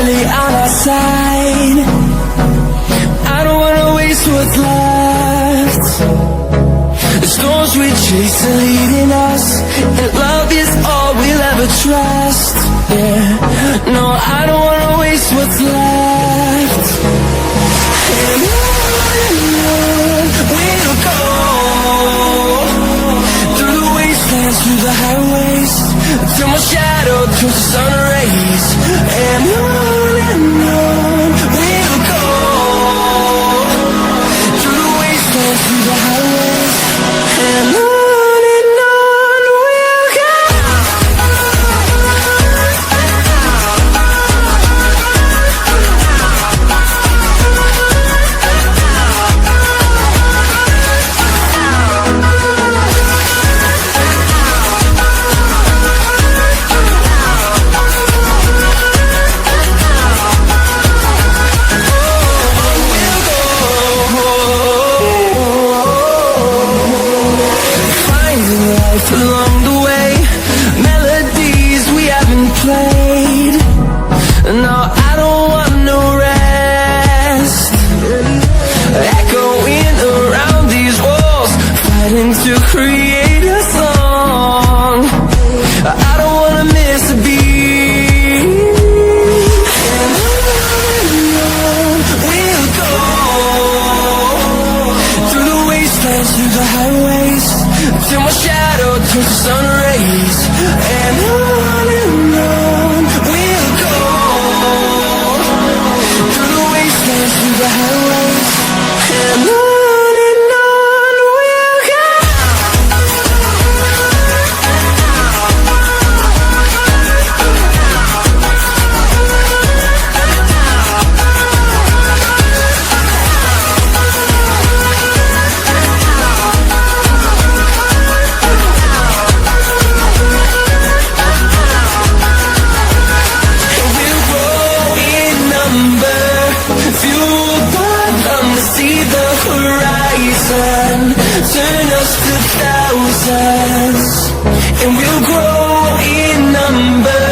barely on our side. I don't wanna waste what's left. The storms we chase are leading us, and love is all we'll ever trust. Yeah, no, I don't wanna waste what's left. And on we'll go, through the wastelands, through the highways, till my shadow turns to sun rays. And on we'll go, through the wastelands, through the highways, and on we'll go. Along the way, melodies we haven't played. No, I don't want no rest. Echoing around these walls, fighting to create a song. I don't wanna miss a beat. And on we'll go, through the wastelands, through the highways, till my shadow turns to sun rays. And on we'll go, through the wastelands, through the highways, and on we'll go. Turn us to thousands, and we'll grow in number,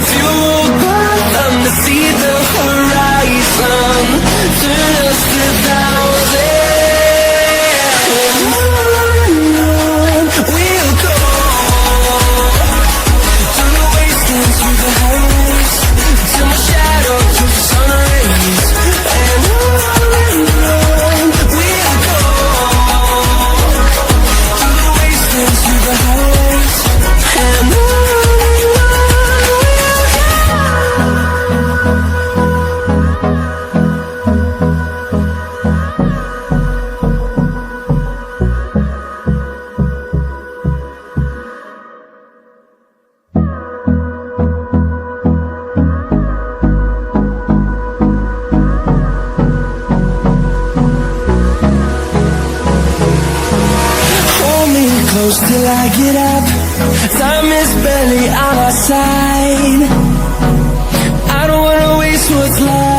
fueled by them to see the horizon. Turn us to thousands, and on we'll go, through the wastelands, through the highways, till my shadow turns to sun rays. And on we'll go, through the highways, and on. Hold me close till I get up. Time is barely on our side. I don't wanna waste what's left.